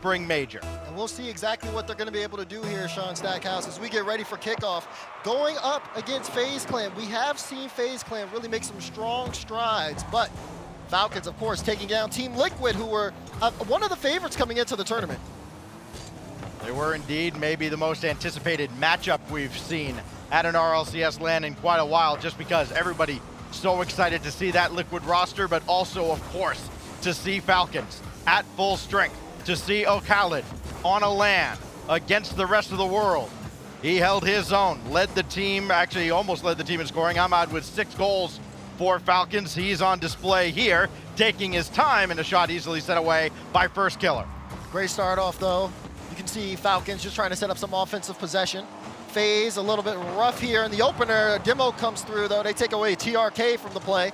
spring major. And we'll see exactly what they're going to be able to do here, Sean Stackhouse, as we get ready for kickoff. Going up against FaZe Clan, we have seen FaZe Clan really make some strong strides, but Falcons, of course, taking down Team Liquid, who were one of the favorites coming into the tournament. They were indeed maybe the most anticipated matchup we've seen at an RLCS LAN in quite a while, just because everybody so excited to see that Liquid roster, but also, of course, to see Falcons at full strength, to see Khaled on a LAN against the rest of the world. He held his own, led the team, actually almost led the team in scoring. Ahmad with 6 goals for Falcons. He's on display here, taking his time, and a shot easily set away by First Killer. Great start off, though. You can see Falcons just trying to set up some offensive possession. FaZe a little bit rough here in the opener. A demo comes through, though. They take away TRK from the play.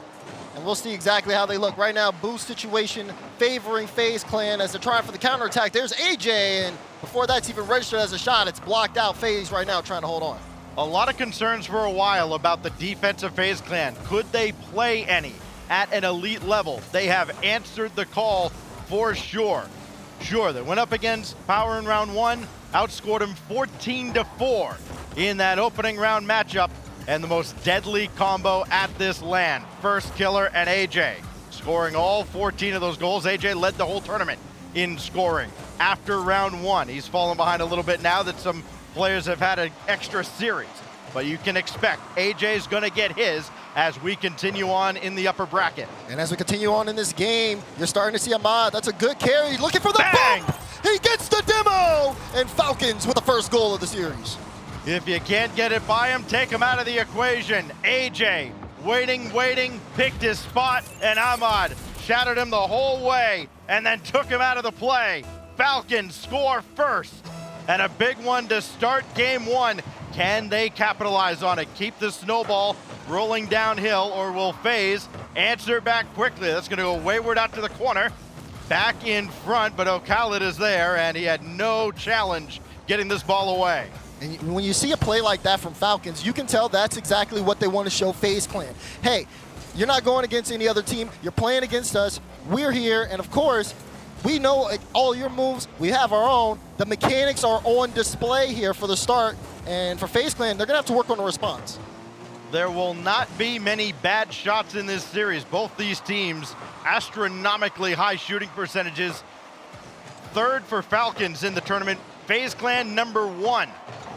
And we'll see exactly how they look. Right now, boost situation favoring FaZe Clan as they're trying for the counterattack. There's AJ, and before that's even registered as a shot, it's blocked out. FaZe right now trying to hold on. A lot of concerns for a while about the defense of FaZe Clan. Could they play any at an elite level? They have answered the call for sure. Sure, they went up against Power in round 1, outscored them 14-4 in that opening round matchup, and the most deadly combo at this LAN, First Killer and AJ, scoring all 14 of those goals. AJ led the whole tournament in scoring after round 1. He's fallen behind a little bit now that some players have had an extra series, but you can expect AJ's gonna get his as we continue on in the upper bracket. And as we continue on in this game, you're starting to see Ahmad. That's a good carry, looking for the bang! bump! He gets the demo! And Falcons with the first goal of the series. If you can't get it by him, take him out of the equation. AJ, waiting, picked his spot, and Ahmad shadowed him the whole way and then took him out of the play. Falcons score first, and a big one to start game 1. Can they capitalize on it? Keep the snowball rolling downhill, or will FaZe answer back quickly? That's gonna go wayward out to the corner. Back in front, but Khaled is there, and he had no challenge getting this ball away. And when you see a play like that from Falcons, you can tell that's exactly what they want to show FaZe Clan. Hey, you're not going against any other team. You're playing against us. We're here, and of course, we know all your moves. We have our own. The mechanics are on display here for the start, and for FaZe Clan, they're going to have to work on the response. There will not be many bad shots in this series. Both these teams, astronomically high shooting percentages. Third for Falcons in the tournament. FaZe Clan number 1.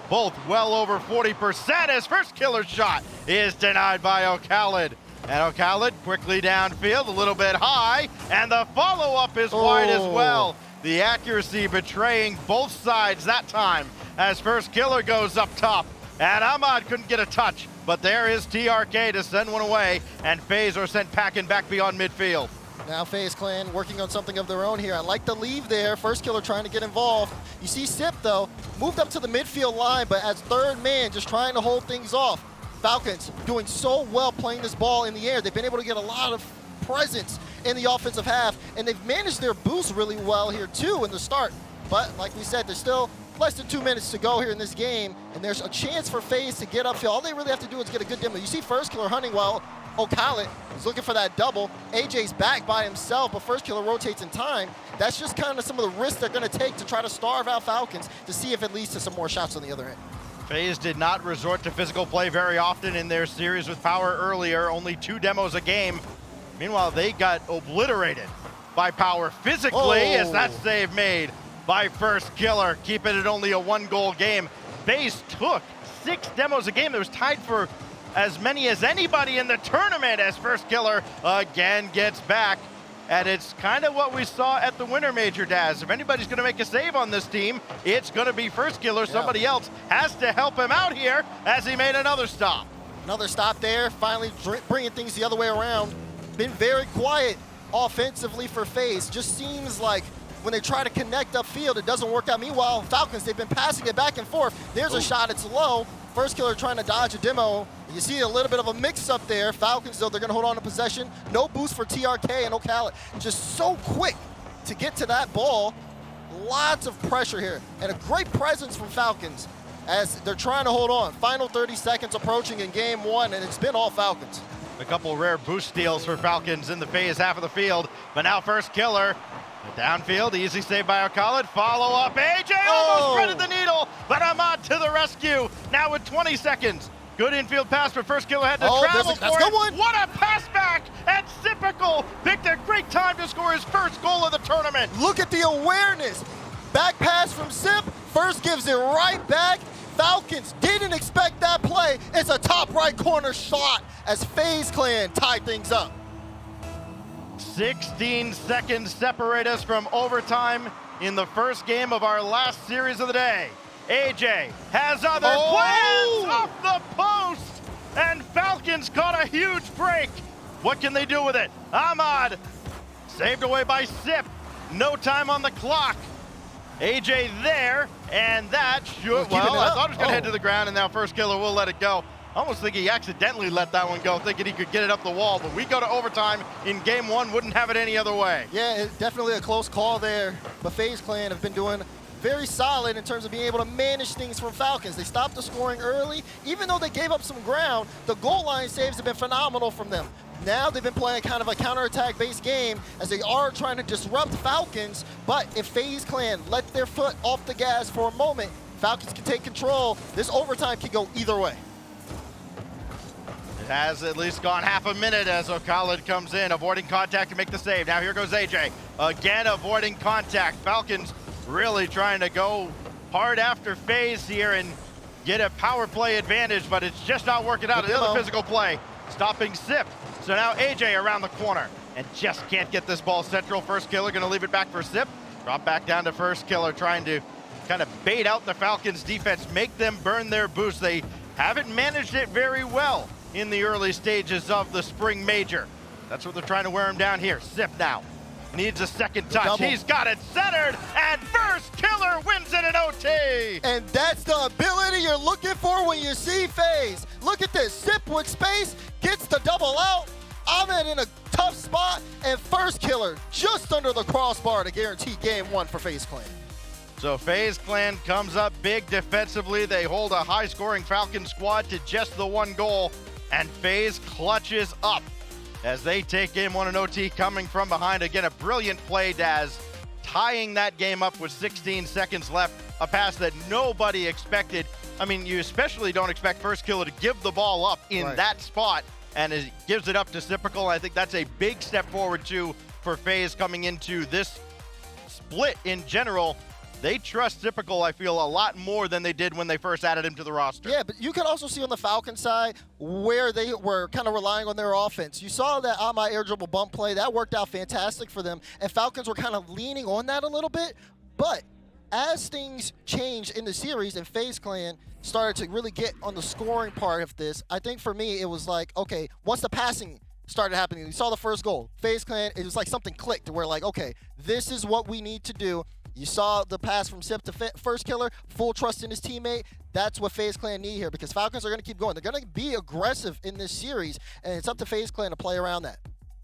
Both well over 40% as First Killer's shot is denied by Khaled. And Khaled quickly downfield, a little bit high, and the follow-up is wide as well. The accuracy betraying both sides that time as First Killer goes up top. And Ahmad couldn't get a touch, but there is TRK to send one away, and FaZe are sent packing back beyond midfield. Now FaZe Clan working on something of their own here. I like the leave there. First Killer trying to get involved. You see Sip, though, moved up to the midfield line, but as third man, just trying to hold things off. Falcons doing so well playing this ball in the air. They've been able to get a lot of presence in the offensive half, and they've managed their boost really well here, too, in the start. But like we said, there's still less than 2 minutes to go here in this game, and there's a chance for FaZe to get upfield. All they really have to do is get a good demo. You see First Killer hunting while Khaled is looking for that double. AJ's back by himself, but First Killer rotates in time. That's just kind of some of the risks they're going to take to try to starve out Falcons to see if it leads to some more shots on the other end. FaZe did not resort to physical play very often in their series with Power earlier, only 2 demos a game. Meanwhile, they got obliterated by Power physically as that save made by First Killer, keeping it only a 1-goal game. FaZe took 6 demos a game. That was tied for as many as anybody in the tournament as First Killer again gets back. And it's kind of what we saw at the Winter Major, Daz. If anybody's going to make a save on this team, it's going to be First Killer. Yeah. Somebody else has to help him out here as he made another stop. Another stop there, finally bringing things the other way around. Been very quiet offensively for FaZe. Just seems like when they try to connect upfield, it doesn't work out. Meanwhile, Falcons, they've been passing it back and forth. There's a shot, it's low. First Killer trying to dodge a demo. You see a little bit of a mix-up there. Falcons, though, they're going to hold on to possession. No boost for TRK and Khaled. Just so quick to get to that ball. Lots of pressure here. And a great presence from Falcons as they're trying to hold on. Final 30 seconds approaching in game 1, and it's been all Falcons. A couple rare boost steals for Falcons in the FaZe half of the field. But now First Killer Downfield, easy save by O'Khalid. Follow up, AJ almost threaded the needle, but Ahmad to the rescue. Now with 20 seconds. Good infield pass, but first killer had to travel for it. One. What a pass back! And Sipical picked a great time to score his first goal of the tournament. Look at the awareness. Back pass from Sip. First gives it right back. Falcons didn't expect that play. It's a top right corner shot as FaZe Clan tied things up. 16 seconds separate us from overtime in the first game of our last series of the day. AJ has other plans off the post, and Falcons caught a huge break. What can they do with it? Ahmad saved away by Sip. No time on the clock. AJ there, and that should, well, I thought it was going to head to the ground, and now first killer will let it go. I almost think he accidentally let that one go, thinking he could get it up the wall, but we go to overtime in game one, wouldn't have it any other way. Yeah, it's definitely a close call there, but FaZe Clan have been doing very solid in terms of being able to manage things from Falcons. They stopped the scoring early. Even though they gave up some ground, the goal line saves have been phenomenal from them. Now they've been playing kind of a counterattack based game as they are trying to disrupt Falcons, but if FaZe Clan let their foot off the gas for a moment, Falcons can take control. This overtime can go either way. It has at least gone half a minute as O'Khalid comes in, avoiding contact to make the save. Now here goes AJ, again avoiding contact. Falcons really trying to go hard after FaZe here and get a power play advantage, but it's just not working out. Another physical play, stopping Sip. So now AJ around the corner and just can't get this ball central. First killer gonna leave it back for Sip. Drop back down to first killer, trying to kind of bait out the Falcons defense, make them burn their boost. They haven't managed it very well in the early stages of the spring major. That's what they're trying to wear him down here. Sip now needs a second touch. He's got it centered, and first killer wins it in OT. And that's the ability you're looking for when you see FaZe. Look at this, Sip with space, gets the double out. Ahmed in a tough spot, and first killer just under the crossbar to guarantee game one for FaZe Clan. So FaZe Clan comes up big defensively. They hold a high-scoring Falcon squad to just the one goal, and FaZe clutches up as they take game one in OT, coming from behind. Again, a brilliant play, Daz, tying that game up with 16 seconds left, a pass that nobody expected. I mean, you especially don't expect first killer to give the ball up in that spot, and it gives it up to Sipical. I think that's a big step forward, too, for FaZe coming into this split in general. They trust Sipical, I feel, a lot more than they did when they first added him to the roster. Yeah, but you can also see on the Falcon side where they were kind of relying on their offense. You saw that Ahmad air dribble bump play. That worked out fantastic for them, and Falcons were kind of leaning on that a little bit. But as things changed in the series and FaZe Clan started to really get on the scoring part of this, I think for me it was like, okay, once the passing started happening, you saw the first goal, FaZe Clan, it was like something clicked where like, okay, this is what we need to do. You saw the pass from Sip to first killer, full trust in his teammate. That's what FaZe Clan need here, because Falcons are going to keep going. They're going to be aggressive in this series, and it's up to FaZe Clan to play around that.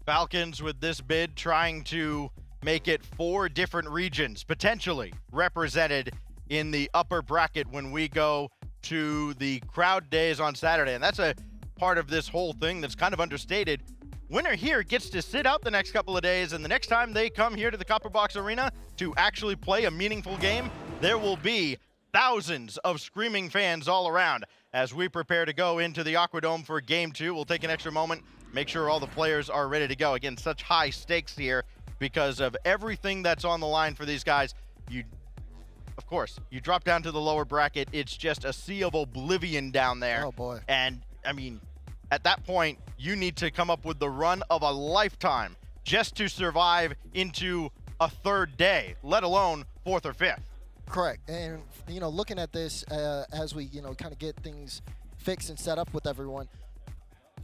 Falcons with this bid trying to make it 4 different regions potentially represented in the upper bracket when we go to the crowd days on Saturday. And that's a part of this whole thing that's kind of understated. Winner here gets to sit out the next couple of days, and the next time they come here to the Copper Box Arena to actually play a meaningful game, there will be thousands of screaming fans all around as we prepare to go into the Aquadome for game 2. We'll take an extra moment, make sure all the players are ready to go. Again, such high stakes here because of everything that's on the line for these guys. Of course, you drop down to the lower bracket, it's just a sea of oblivion down there. Oh boy. And I mean, at that point, you need to come up with the run of a lifetime just to survive into a third day, let alone 4th or 5th. Correct. And, you know, looking at this as we, you know, kind of get things fixed and set up with everyone,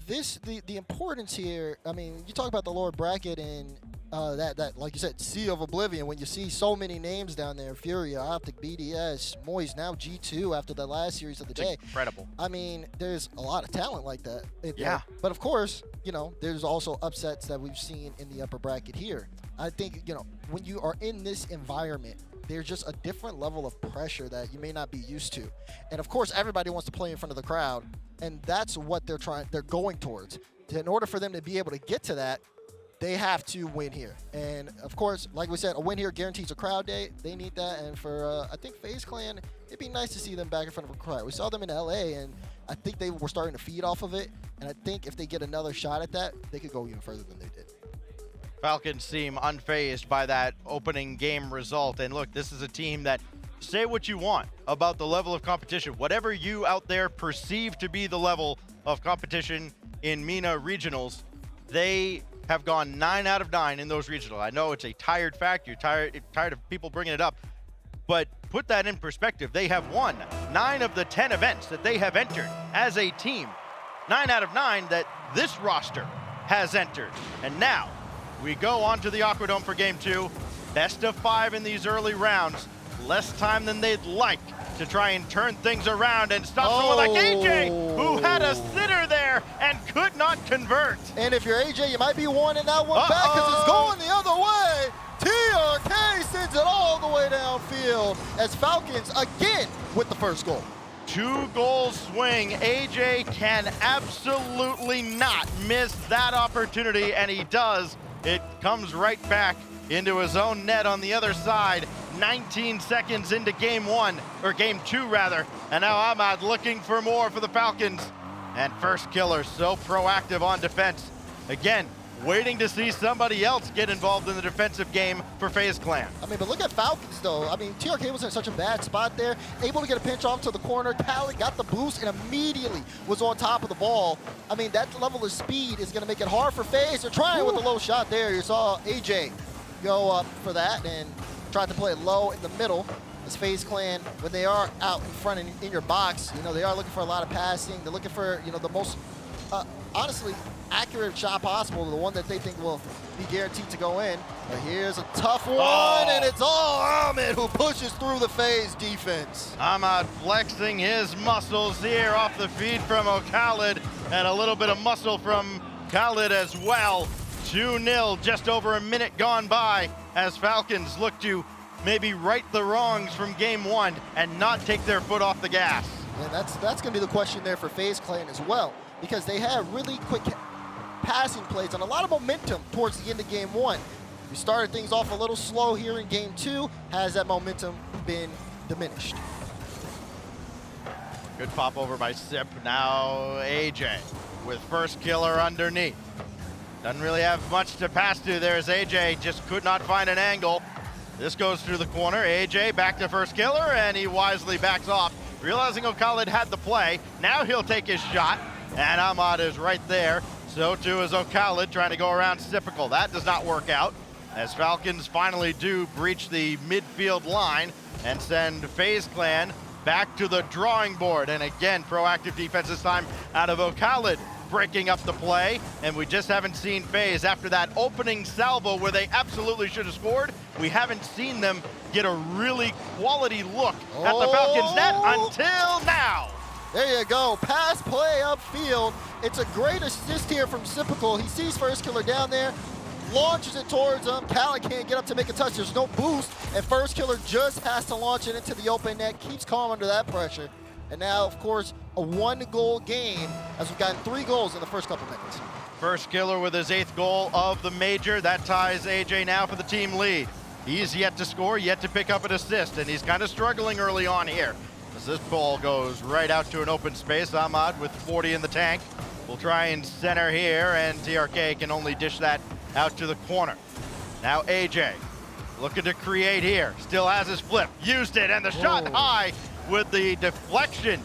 the importance here, I mean, you talk about the lower bracket and that, like you said, sea of oblivion, when you see so many names down there, Furia, Optic, BDS, Moise, now G2 after the last series of the day. Incredible. I mean, there's a lot of talent like that. Yeah. But of course, you know, there's also upsets that we've seen in the upper bracket here. I think, you know, when you are in this environment, there's just a different level of pressure that you may not be used to. And of course, everybody wants to play in front of the crowd, and that's what they're going towards. In order for them to be able to get to that, they have to win here. And of course, like we said, a win here guarantees a crowd day. They need that. And for, I think FaZe Clan, it'd be nice to see them back in front of a crowd. We saw them in LA, and I think they were starting to feed off of it. And I think if they get another shot at that, they could go even further than they did. Falcons seem unfazed by that opening game result. And look, this is a team that, say what you want about the level of competition. Whatever you out there perceive to be the level of competition in MENA regionals, they have gone 9 out of 9 in those regionals. I know it's a tired fact. You're tired of people bringing it up. But put that in perspective. They have won 9 of the 10 events that they have entered as a team. 9 out of 9 that this roster has entered. And now we go on to the Aquadome for Game 2. Best of 5 in these early rounds. Less time than they'd like to try and turn things around and stop someone like AJ, who had a sitter there and could not convert. And if you're AJ, you might be wanting that one back because it's going the other way. TRK sends it all the way downfield as Falcons again with the first goal. 2-goal swing. AJ can absolutely not miss that opportunity, and he does. It comes right back into his own net on the other side. 19 seconds into game 1, or game 2 rather. And now Ahmad looking for more for the Falcons. And first killer so proactive on defense. Again, waiting to see somebody else get involved in the defensive game for FaZe Clan. I mean, but look at Falcons though. I mean, TRK was in such a bad spot there. Able to get a pinch off to the corner. Khaled got the boost and immediately was on top of the ball. I mean, that level of speed is gonna make it hard for FaZe. They're trying with a low shot there. You saw AJ go up for that and tried to play it low in the middle. As FaZe Clan, when they are out in front in your box, you know, they are looking for a lot of passing. They're looking for, you know, the most, honestly, accurate shot possible, the one that they think will be guaranteed to go in. But here's a tough one, and it's all Ahmed who pushes through the FaZe defense. Ahmad flexing his muscles here off the feed from Khaled, and a little bit of muscle from Khaled as well. 2-0, just over a minute gone by as Falcons look to maybe right the wrongs from game 1 and not take their foot off the gas. And that's going to be the question there for FaZe Clan as well, because they had really quick passing plays and a lot of momentum towards the end of game 1. We started things off a little slow here in game 2. Has that momentum been diminished? Good pop over by Sip. Now AJ with first killer underneath. Doesn't really have much to pass to there as AJ just could not find an angle. This goes through the corner. AJ back to first killer, and he wisely backs off, realizing Khaled had the play. Now he'll take his shot, and Ahmad is right there. So too is Khaled trying to go around Sipical. That does not work out, as Falcons finally do breach the midfield line and send FaZe Clan back to the drawing board. And again, proactive defense this time out of Khaled, breaking up the play, and we just haven't seen FaZe after that opening salvo where they absolutely should have scored. We haven't seen them get a really quality look at the Falcons net until now. There you go, pass play upfield. It's a great assist here from Sipical. He sees first killer down there, launches it towards him. Khaled can't get up to make a touch. There's no boost, and first killer just has to launch it into the open net. Keeps calm under that pressure. And now, of course, a 1-goal game as we've gotten 3 goals in the first couple minutes. First killer with his 8th goal of the major. That ties AJ now for the team lead. He's yet to score, yet to pick up an assist, and he's kind of struggling early on here. As this ball goes right out to an open space, Ahmad with 40 in the tank will try and center here, and TRK can only dish that out to the corner. Now AJ looking to create here. Still has his flip, used it, and the shot high with the deflection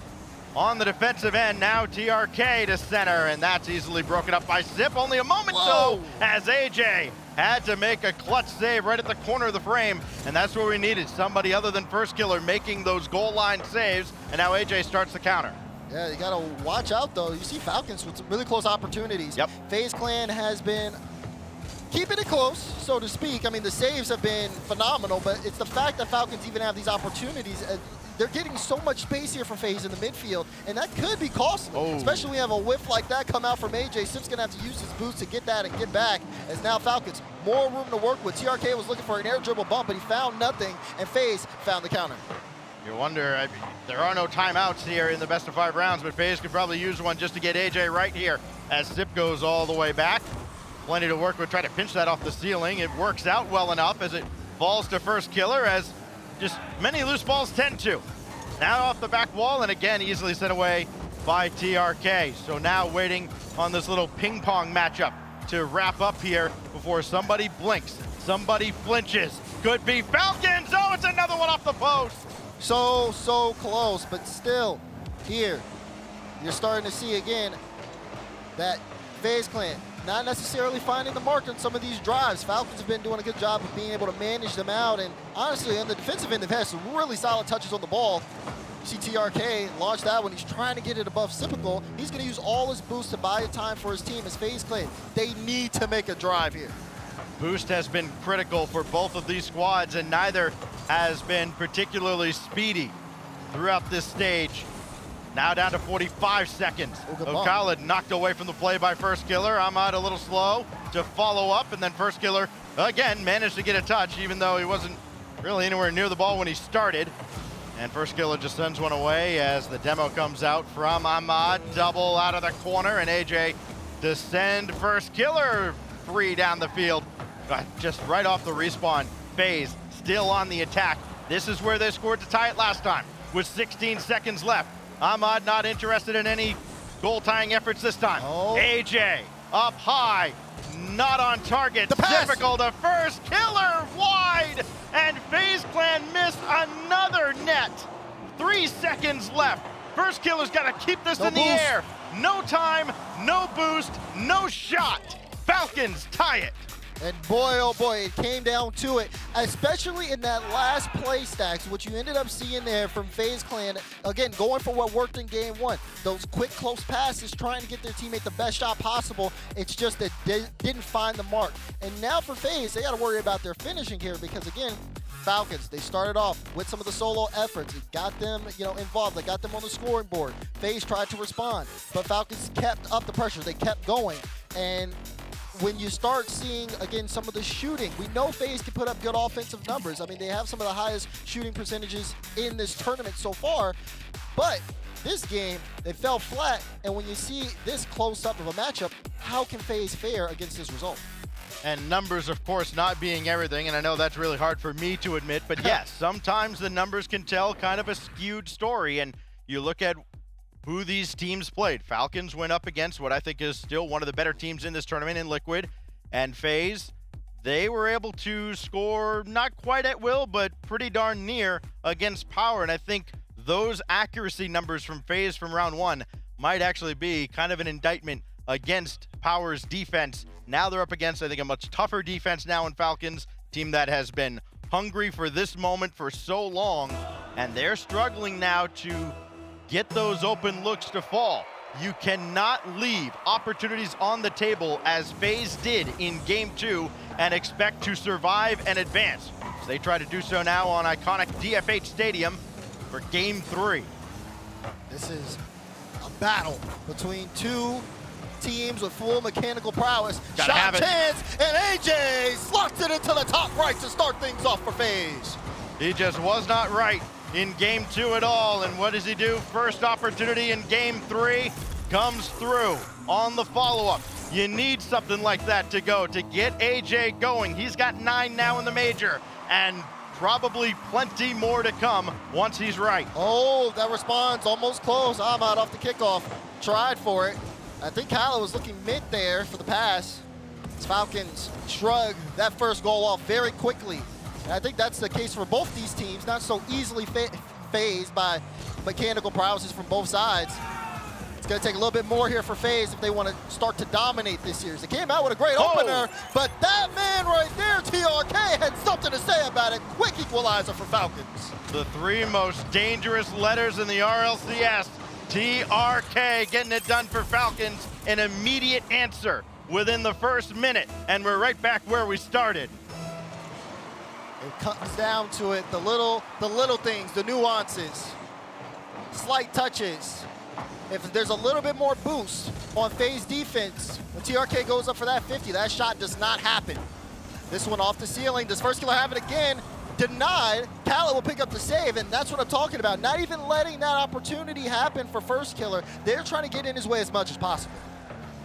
on the defensive end. Now TRK to center, and that's easily broken up by Zip. Only a moment though, as AJ had to make a clutch save right at the corner of the frame, and that's where we needed somebody other than first killer making those goal line saves, and now AJ starts the counter. Yeah, you gotta watch out though. You see Falcons with some really close opportunities. Yep. FaZe Clan has been keeping it close, so to speak. I mean, the saves have been phenomenal, but it's the fact that Falcons even have these opportunities. They're getting so much space here from FaZe in the midfield, and that could be costly, especially when you have a whiff like that come out from AJ. Sip's gonna have to use his boots to get that and get back, as now Falcons more room to work with. TRK was looking for an air dribble bump, but he found nothing, and FaZe found the counter. You wonder, I mean, there are no timeouts here in the best of 5 rounds, but FaZe could probably use one just to get AJ right here as Sip goes all the way back. plenty to work with. Try to pinch that off the ceiling. It works out well enough as it falls to first killer, as just many loose balls tend to. Now off the back wall, and again easily sent away by TRK. So now waiting on this little ping pong matchup to wrap up here before somebody blinks, somebody flinches. Could be Falcons. Oh, it's another one off the post. So close, but still here you're starting to see again that FaZe Clan not necessarily finding the mark on some of these drives. Falcons have been doing a good job of being able to manage them out, and honestly on the defensive end they've had some really solid touches on the ball. You see TRK launch that when he's trying to get it above Typical. He's going to use all his boost to buy time for his team as FaZe Clan. They need to make a drive here. Boost has been critical for both of these squads, and neither has been particularly speedy throughout this stage. Now down to 45 seconds. Khaled knocked away from the play by first killer. Ahmad a little slow to follow up, and then first killer again managed to get a touch, even though he wasn't really anywhere near the ball when he started. And first killer just sends one away as the demo comes out from Ahmad. Double out of the corner, and AJ to send first killer free down the field. Just right off the respawn. FaZe still on the attack. This is where they scored to tie it last time with 16 seconds left. Ahmad not interested in any goal-tying efforts this time. AJ up high, not on target. Difficult to first killer wide, and FaZe Clan missed another net. 3 seconds left. First killer's got to keep this in the air. No time, no boost, no shot. Falcons tie it. And boy, oh boy, it came down to it, especially in that last play stacks. What you ended up seeing there from FaZe Clan, again, going for what worked in game one. Those quick, close passes, trying to get their teammate the best shot possible. It's just that they didn't find the mark. And now for FaZe, they got to worry about their finishing here because, again, Falcons, they started off with some of the solo efforts. It got them, involved. They got them on the scoring board. FaZe tried to respond, but Falcons kept up the pressure. They kept going. And when you start seeing, again, some of the shooting, we know FaZe can put up good offensive numbers. I mean, they have some of the highest shooting percentages in this tournament so far, but this game, they fell flat, and when you see this close-up of a matchup, how can FaZe fare against this result? And numbers, of course, not being everything, and I know that's really hard for me to admit, but yes, sometimes the numbers can tell kind of a skewed story, and you look at who these teams played. Falcons went up against what I think is still one of the better teams in this tournament in Liquid, and FaZe, they were able to score not quite at will, but pretty darn near against Power, and I think those accuracy numbers from FaZe from round one might actually be kind of an indictment against Power's defense. Now they're up against, I think, a much tougher defense now in Falcons, team that has been hungry for this moment for so long, and they're struggling now to get those open looks to fall. You cannot leave opportunities on the table as FaZe did in game two and expect to survive and advance. So they try to do so now on iconic DFH Stadium for game three. This is a battle between two teams with full mechanical prowess. Shot chance, and AJ slots it into the top right to start things off for FaZe. He just was not right in game two at all, and what does he do? First opportunity in game three comes through on the follow-up. You need something like that to go to get AJ going. He's got 9 now in the major, and probably plenty more to come once he's right. Oh, that responds almost close. Ahmad off the kickoff, tried for it. I think Khaled was looking mid there for the pass. Falcons shrug that first goal off very quickly. And I think that's the case for both these teams, not so easily phased by mechanical prowesses from both sides. It's going to take a little bit more here for FaZe if they want to start to dominate this series. They came out with a great opener, but that man right there, TRK, had something to say about it. Quick equalizer for Falcons. The 3 most dangerous letters in the RLCS. TRK getting it done for Falcons. An immediate answer within the first minute, and we're right back where we started. It comes down to it, the little things, the nuances, slight touches. If there's a little bit more boost on FaZe defense, when TRK goes up for that 50, that shot does not happen. This one off the ceiling. Does first killer have it again? Denied. Khaled will pick up the save, and that's what I'm talking about. Not even letting that opportunity happen for first killer. They're trying to get in his way as much as possible.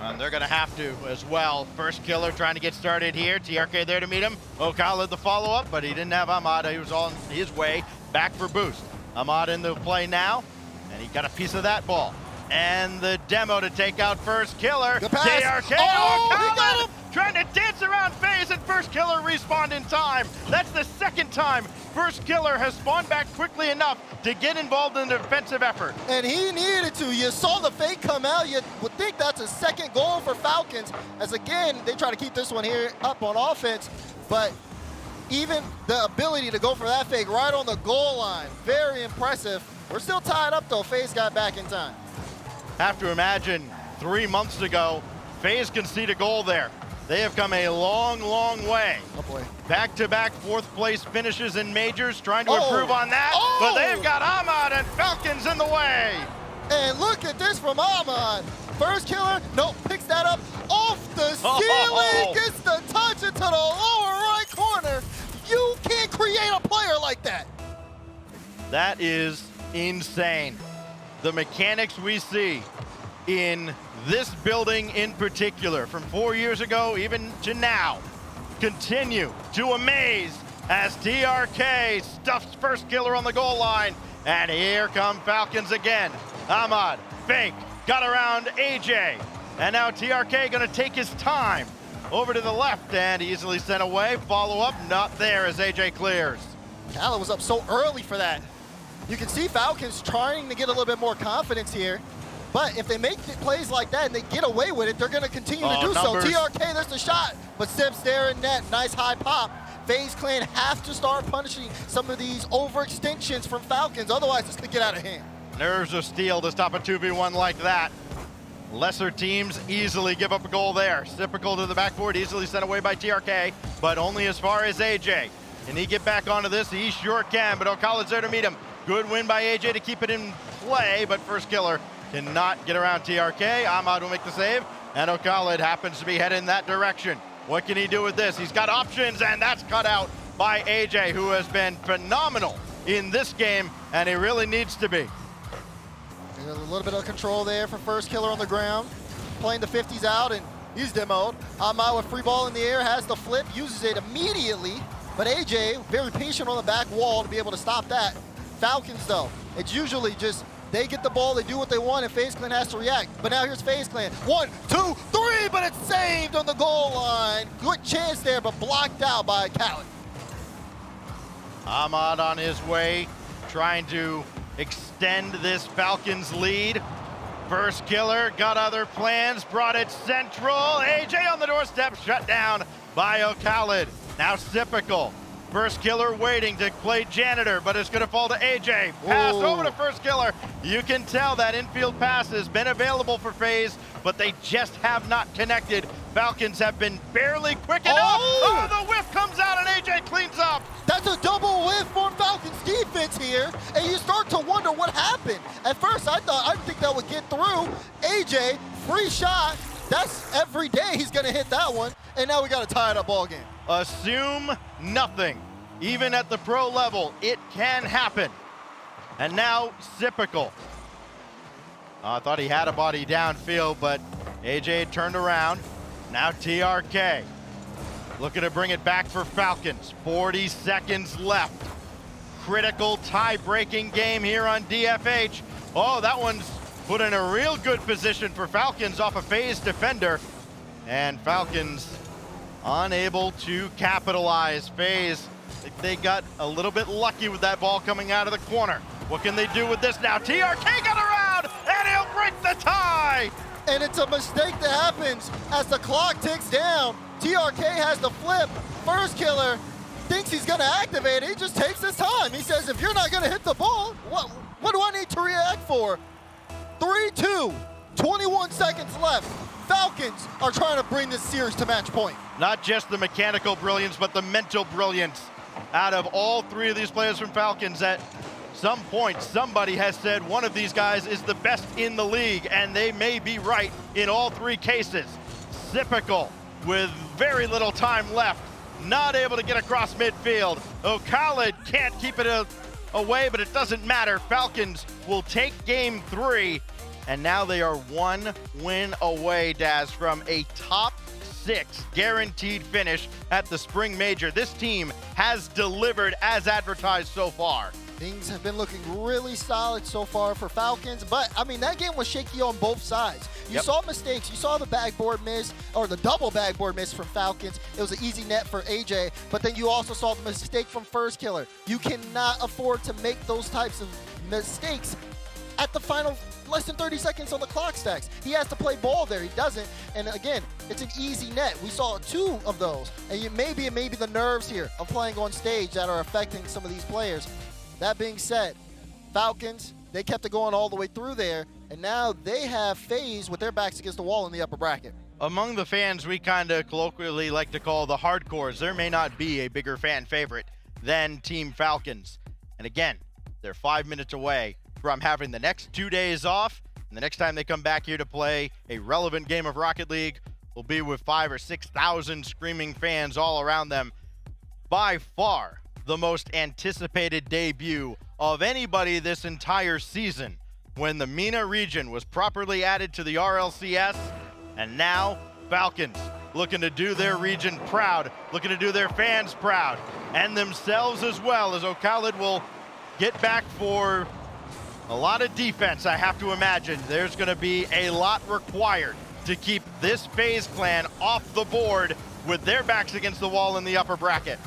And they're going to have to as well. First killer trying to get started here. TRK there to meet him. Khaled the follow-up, but he didn't have Ahmad. He was on his way back for boost. Ahmad in the play now, and he got a piece of that ball. And the demo to take out first killer. TRK. Oh, he got him! Trying to dance around FaZe, and first killer respawned in time. That's the second time first killer has spawned back quickly enough to get involved in the defensive effort. And he needed to. You saw the fake come out. You would think that's a second goal for Falcons, as again, they try to keep this one here up on offense, but even the ability to go for that fake right on the goal line, very impressive. We're still tied up though. FaZe got back in time. Have to imagine 3 months ago, FaZe conceded a goal there. They have come a long, long way. Oh boy. Back-to-back fourth place finishes in majors, trying to improve on that, but they've got Ahmad and Falcons in the way. And look at this from Ahmad. First killer, nope, picks that up off the ceiling, gets the touch into the lower right corner. You can't create a player like that. That is insane. The mechanics we see in this building in particular, from 4 years ago even to now, continue to amaze as TRK stuffs first killer on the goal line. And here come Falcons again. Ahmad, fake, got around AJ. And now TRK gonna take his time over to the left and easily sent away. Follow up, not there as AJ clears. Khaled was up so early for that. You can see Falcons trying to get a little bit more confidence here. But if they make plays like that and they get away with it, they're going to continue to do numbers. so. TRK, there's the shot. But Sips there in net. Nice high pop. FaZe Clan have to start punishing some of these overextensions from Falcons. Otherwise, it's going to get out of hand. Nerves of steel to stop a 2v1 like that. Lesser teams easily give up a goal there. Typical to the backboard, easily sent away by TRK, but only as far as AJ. Can he get back onto this? He sure can, but Khaled's there to meet him. Good win by AJ to keep it in play, but first killer cannot get around TRK. Ahmad will make the save, and Khaled happens to be heading that direction. What can he do with this? He's got options, and that's cut out by AJ, who has been phenomenal in this game, and he really needs to be. A little bit of control there for first killer on the ground. Playing the 50s out, and he's demoed. Ahmad with free ball in the air, has the flip, uses it immediately, but AJ, very patient on the back wall to be able to stop that. Falcons, though, it's usually just they get the ball, they do what they want, and FaZe Clan has to react. But now here's FaZe Clan. 1, 2, 3, but it's saved on the goal line. Good chance there, but blocked out by Khaled. Ahmad on his way, trying to extend this Falcons lead. First killer, got other plans, brought it central. AJ on the doorstep, shut down by Khaled. Now Typical. First killer waiting to play janitor, but it's going to fall to AJ. Pass over to first killer. You can tell that infield pass has been available for FaZe, but they just have not connected. Falcons have been barely quick enough. Oh, the whiff comes out and AJ cleans up. That's a double whiff for Falcons defense here, and you start to wonder what happened. At first, I didn't think that would get through. AJ, free shot. That's every day he's going to hit that one, and now we got a tied up ball game. Assume nothing. Even at the pro level, it can happen. And now Typical. I thought he had a body downfield, but AJ turned around. Now TRK. Looking to bring it back for Falcons. 40 seconds left. Critical tie-breaking game here on DFH. Oh, that one's put in a real good position for Falcons off a FaZe defender. And Falcons unable to capitalize. FaZe, they got a little bit lucky with that ball coming out of the corner. What can they do with this now? TRK got around, and he'll break the tie! And it's a mistake that happens as the clock ticks down. TRK has the flip. First killer thinks he's gonna activate it. He just takes his time. He says, if you're not gonna hit the ball, what do I need to react for? 3-2, 21 seconds left. Falcons are trying to bring this series to match point. Not just the mechanical brilliance, but the mental brilliance out of all three of these players from Falcons. At some point, somebody has said one of these guys is the best in the league, and they may be right in all three cases. Typical, with very little time left, not able to get across midfield. Khaled can't keep it away, but it doesn't matter. Falcons will take game 3, and now they are 1 win away, Daz, from a top 6 guaranteed finish at the Spring Major. This team has delivered as advertised so far. Things have been looking really solid so far for Falcons, but I mean, that game was shaky on both sides. You saw mistakes. You saw the backboard miss, or the double backboard miss from Falcons. It was an easy net for AJ, but then you also saw the mistake from First Killer. You cannot afford to make those types of mistakes at the final less than 30 seconds on the clock stacks. He has to play ball there. He doesn't. And again, it's an easy net. We saw 2 of those. And maybe it may be the nerves here of playing on stage that are affecting some of these players. That being said, Falcons, they kept it going all the way through there, and now they have FaZe with their backs against the wall in the upper bracket. Among the fans we kind of colloquially like to call the hardcores, there may not be a bigger fan favorite than Team Falcons. And again, they're 5 minutes away from having the next 2 days off, and the next time they come back here to play a relevant game of Rocket League will be with 5,000 or 6,000 screaming fans all around them. By far, the most anticipated debut of anybody this entire season, when the MENA region was properly added to the RLCS, and now Falcons looking to do their region proud, looking to do their fans proud, and themselves as well, as Khaled will get back for a lot of defense. I have to imagine there's going to be a lot required to keep this FaZe clan off the board with their backs against the wall in the upper bracket.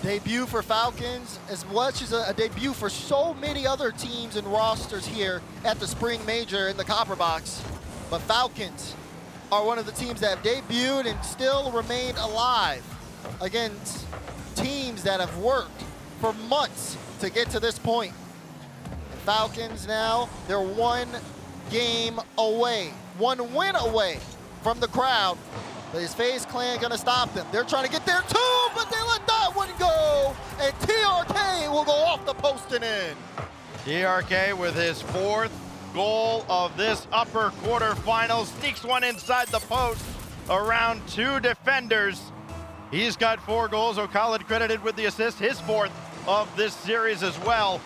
Debut for Falcons, as much as a debut for so many other teams and rosters here at the Spring Major in the Copper Box. But Falcons are one of the teams that have debuted and still remain alive against teams that have worked for months to get to this point. And Falcons now, they're 1 game away, 1 win away from the crowd. But is FaZe clan gonna stop them? They're trying to get there too, but they let that one go. And TRK will go off the post and in. TRK with his 4th goal of this upper quarterfinal, sneaks one inside the post around 2 defenders. He's got 4 goals. Khaled credited with the assist, his 4th of this series as well.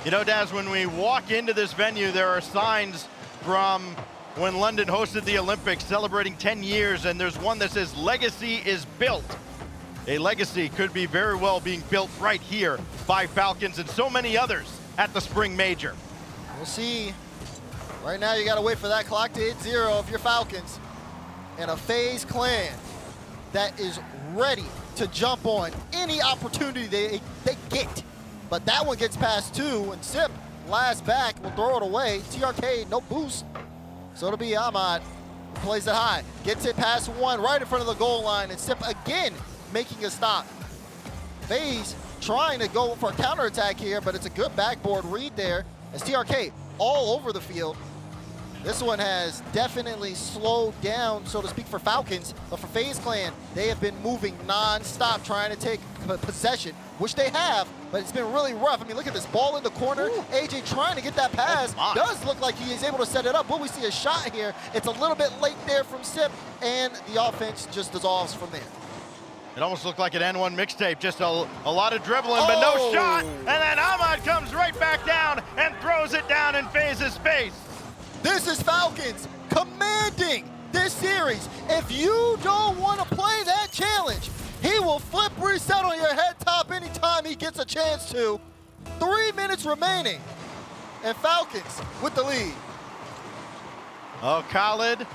You know, Daz, when we walk into this venue, there are signs from when London hosted the Olympics celebrating 10 years, and there's one that says legacy is built. A legacy could be very well being built right here by Falcons and so many others at the Spring Major. We'll see. Right now you gotta wait for that clock to hit 0 if you're Falcons. And a FaZe clan that is ready to jump on any opportunity they get. But that one gets past 2, and Sip, last back, will throw it away. TRK, no boost. So it'll be Ahmad, plays it high, gets it past 1, right in front of the goal line, and Sip again making a stop. FaZe trying to go for a counterattack here, but it's a good backboard read there, as TRK all over the field. This one has definitely slowed down, so to speak, for Falcons, but for FaZe clan, they have been moving non-stop, trying to take possession, which they have, but it's been really rough. I mean, look at this ball in the corner. Ooh. AJ trying to get that pass. Does look like he is able to set it up. Will we see a shot here? It's a little bit late there from Sip, and the offense just dissolves from there. It almost looked like an N1 mixtape, just a lot of dribbling, but no shot. And then Ahmad comes right back down and throws it down in FaZe's face. This is Falcons commanding this series. If you don't want to play that challenge, he will flip reset on your head top anytime he gets a chance to. 3 minutes remaining, and Falcons with the lead. Khaled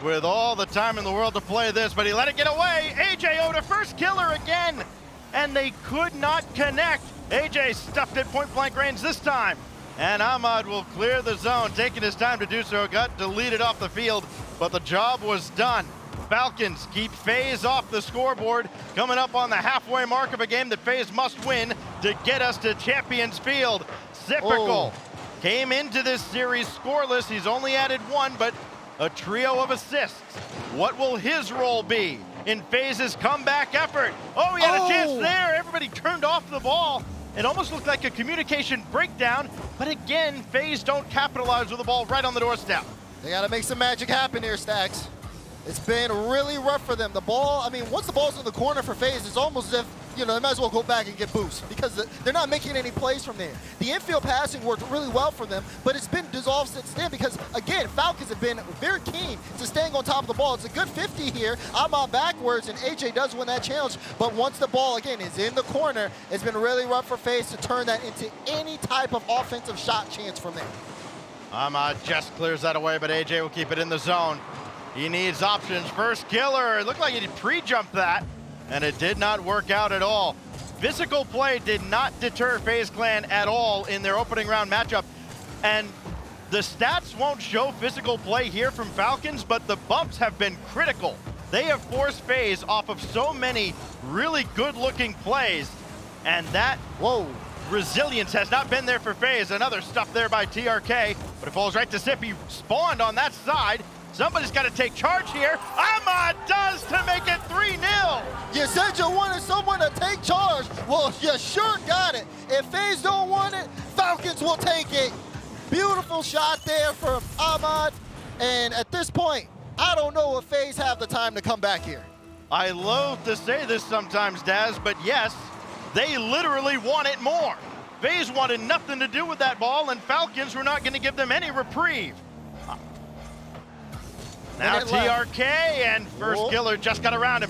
with all the time in the world to play this, but he let it get away. AJ to first killer again, and they could not connect. AJ stuffed it point blank range this time. And Ahmad will clear the zone, taking his time to do so. Got deleted off the field, but the job was done. Falcons keep FaZe off the scoreboard, coming up on the halfway mark of a game that FaZe must win to get us to Champions Field. Zipical came into this series scoreless. He's only added 1, but a trio of assists. What will his role be in FaZe's comeback effort? Oh, he had a chance there. Everybody turned off the ball. It almost looked like a communication breakdown, but again, FaZe don't capitalize with the ball right on the doorstep. They gotta make some magic happen here, Stacks. It's been really rough for them. The ball, I mean, once the ball's in the corner for FaZe, it's almost as if you know, they might as well go back and get boost because they're not making any plays from there. The infield passing worked really well for them, but it's been dissolved since then because, again, Falcons have been very keen to staying on top of the ball. It's a good 50 here. I'm on backwards, and AJ does win that challenge, but once the ball, again, is in the corner, it's been really rough for FaZe to turn that into any type of offensive shot chance from there. Ahmad just clears that away, but AJ will keep it in the zone. He needs options. First killer. It looked like he pre-jumped that, and it did not work out at all. Physical play did not deter FaZe Clan at all in their opening round matchup. And the stats won't show physical play here from Falcons, but the bumps have been critical. They have forced FaZe off of so many really good-looking plays, and that resilience has not been there for FaZe. Another stuff there by TRK, but it falls right to Zip. He spawned on that side. Somebody's got to take charge here. Ahmad does to make it 3-0. You said you wanted someone to take charge. Well, you sure got it. If FaZe don't want it, Falcons will take it. Beautiful shot there from Ahmad. And at this point, I don't know if FaZe have the time to come back here. I loathe to say this sometimes, Daz, but yes, they literally want it more. FaZe wanted nothing to do with that ball, and Falcons were not going to give them any reprieve. Now TRK, and first killer just got around him.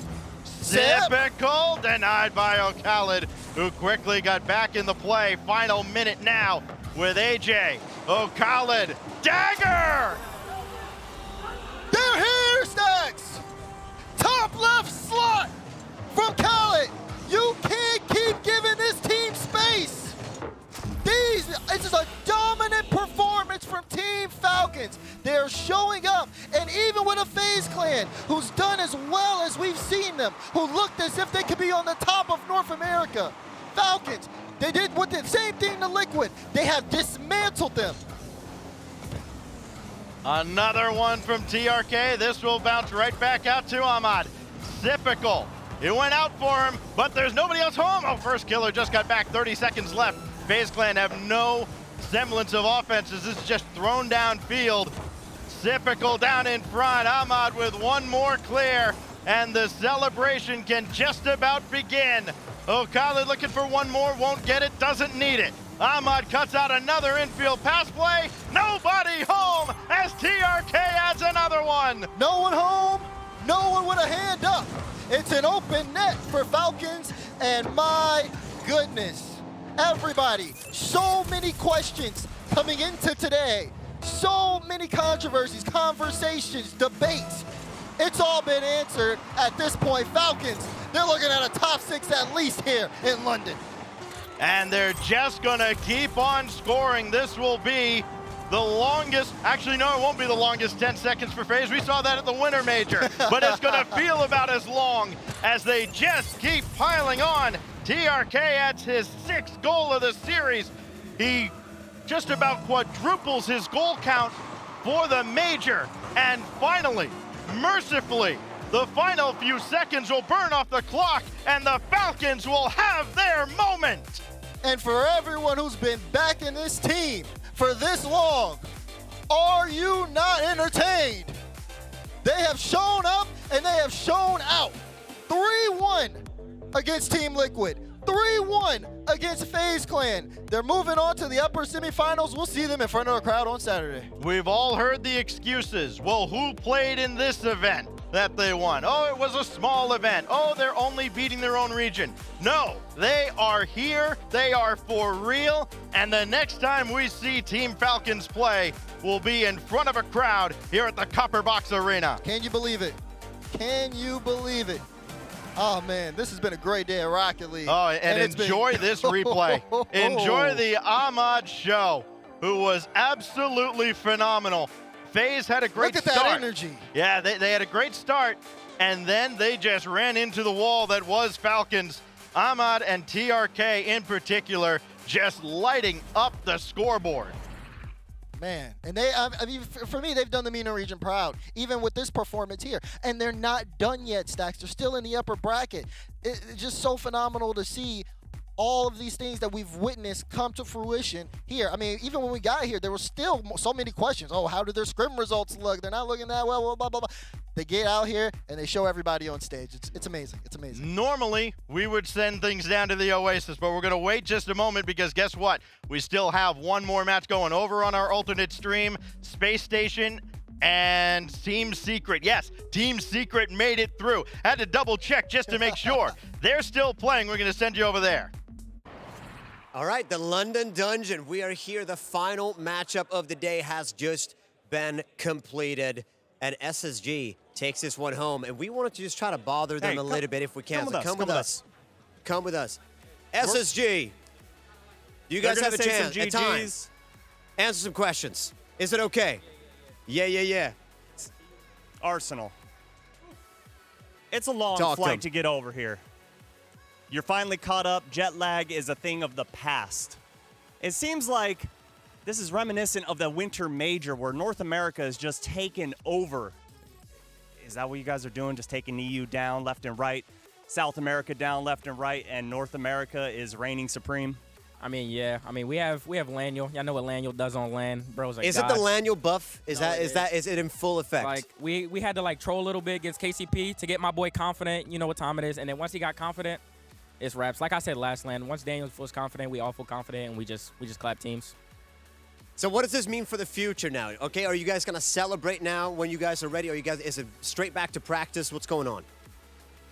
Typical, denied by O'Khaled, who quickly got back in the play. Final minute now with AJ. O'Khaled, dagger! They're here, Stacks! Top left slot from Khaled. You can't keep giving this team space. This is a dominant performance from Team Falcons. They're showing up, and even with a FaZe Clan who's done as well as we've seen them, who looked as if they could be on the top of North America, Falcons, they did with the same thing to Liquid. They have dismantled them. Another one from TRK. This will bounce right back out to Ahmad. Typical. It went out for him, but there's nobody else home. Oh, first killer just got back, 30 seconds left. FaZe Clan have no semblance of offenses. This is just thrown downfield. Typical down in front. Ahmad with one more clear, and the celebration can just about begin. O'Khaled looking for one more, won't get it, doesn't need it. Ahmad cuts out another infield pass play. Nobody home as TRK adds another one. No one home, no one with a hand up. It's an open net for Falcons, and my goodness. Everybody, so many questions coming into today. So many controversies, conversations, debates. It's all been answered at this point. Falcons, they're looking at a top 6 at least here in London. And they're just gonna keep on scoring. This will be the longest, actually no, it won't be the longest 10 seconds for FaZe. We saw that at the Winter Major, but it's gonna feel about as long as they just keep piling on. TRK adds his 6th goal of the series. He just about quadruples his goal count for the Major. And finally, mercifully, the final few seconds will burn off the clock and the Falcons will have their moment. And for everyone who's been backing this team for this long, are you not entertained? They have shown up and they have shown out. 3-1 against Team Liquid. 3-1 against FaZe Clan. They're moving on to the upper semifinals. We'll see them in front of a crowd on Saturday. We've all heard the excuses. Well, who played in this event that they won? Oh, it was a small event. Oh, they're only beating their own region. No, they are here. They are for real. And the next time we see Team Falcons play will be in front of a crowd here at the Copper Box Arena. Can you believe it? Can you believe it? Oh, man, this has been a great day at Rocket League. Oh, and enjoy this replay. Enjoy the Ahmad show, who was absolutely phenomenal. FaZe had a great start. Look at that energy. Yeah, they had a great start, and then they just ran into the wall that was Falcons. Ahmad and TRK in particular just lighting up the scoreboard. Man, and I mean, for me, they've done the MENA region proud, even with this performance here. And they're not done yet, Stacks. They're still in the upper bracket. It's just so phenomenal to see all of these things that we've witnessed come to fruition here. I mean, even when we got here, there were still so many questions. Oh, how did their scrim results look? They're not looking that well, blah, blah, blah. They get out here and they show everybody on stage. It's amazing. It's amazing. Normally, we would send things down to the Oasis, but we're going to wait just a moment because guess what? We still have one more match going over on our alternate stream. Space Station and Team Secret. Yes, Team Secret made it through. Had to double check just to make sure. They're still playing. We're going to send you over there. All right, the London Dungeon. We are here. The final matchup of the day has just been completed. And SSG takes this one home. And we wanted to just try to bother them a little bit if we can. Come with us. Come with us. SSG, you guys have a chance at time. Answer some questions. Is it okay? Yeah. Arsenal. It's a long flight to get over here. You're finally caught up. Jet lag is a thing of the past. It seems like this is reminiscent of the Winter Major where North America is just taken over. Is that what you guys are doing? Just taking EU down left and right, South America down left and right, and North America is reigning supreme? I mean, yeah. I mean, we have Laniel. Y'all know what Laniel does on LAN. Bro's like, is it the Laniel buff? Is it in full effect? Like we had to like troll a little bit against KCP to get my boy confident. You know what time it is. And then once he got confident, it's raps. Like I said last LAN, once Daniel was confident, we all feel confident, and we just clap teams. So what does this mean for the future now? Okay, are you guys gonna celebrate now when you guys are ready? Or is it straight back to practice? What's going on?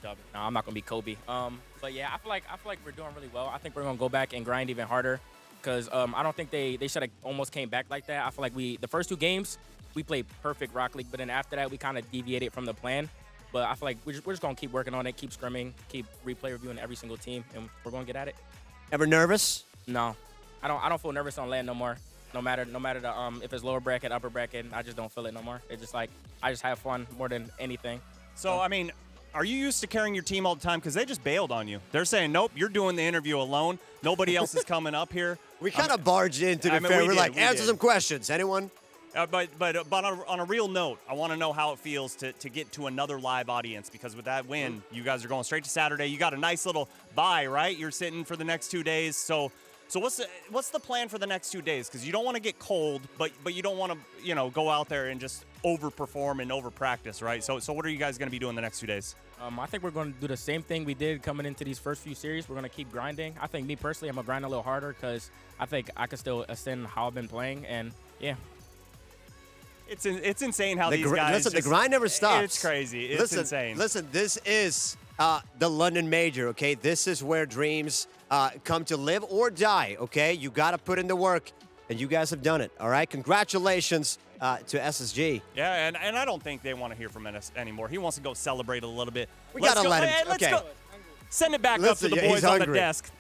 No, I'm not gonna be Kobe. But yeah, I feel like we're doing really well. I think we're gonna go back and grind even harder, because I don't think they should have almost came back like that. I feel like the first 2 games we played perfect Rock League, but then after that we kind of deviated from the plan. But I feel like we're just gonna keep working on it, keep scrimming, keep replay reviewing every single team, and we're gonna get at it. Ever nervous? No, I don't feel nervous on LAN no more. No matter the if it's lower bracket, upper bracket, I just don't feel it no more. It's just like I just have fun more than anything. So I mean, are you used to carrying your team all the time? Because they just bailed on you. They're saying, nope, you're doing the interview alone. Nobody else is coming up here. We kind of barged in, to be fair. We're like, answer some questions. Anyone? But on a real note, I want to know how it feels to get to another live audience, because with that win, you guys are going straight to Saturday. You got a nice little bye, right? You're sitting for the next 2 days. So what's the plan for the next 2 days? Because you don't want to get cold, but you don't want to go out there and just overperform and overpractice, right? So what are you guys going to be doing the next 2 days? I think we're going to do the same thing we did coming into these first few series. We're going to keep grinding. I think me personally, I'm going to grind a little harder because I think I can still ascend how I've been playing, and yeah. It's insane how these guys. Listen, the grind never stops. It's crazy. It's insane. Listen, this is the London Major, okay? This is where dreams come to live or die, okay? You got to put in the work, and you guys have done it, all right? Congratulations to SSG. Yeah, and I don't think they want to hear from us anymore. He wants to go celebrate a little bit. We got to let him. Let's okay. go. Send it back up to the boys on the desk.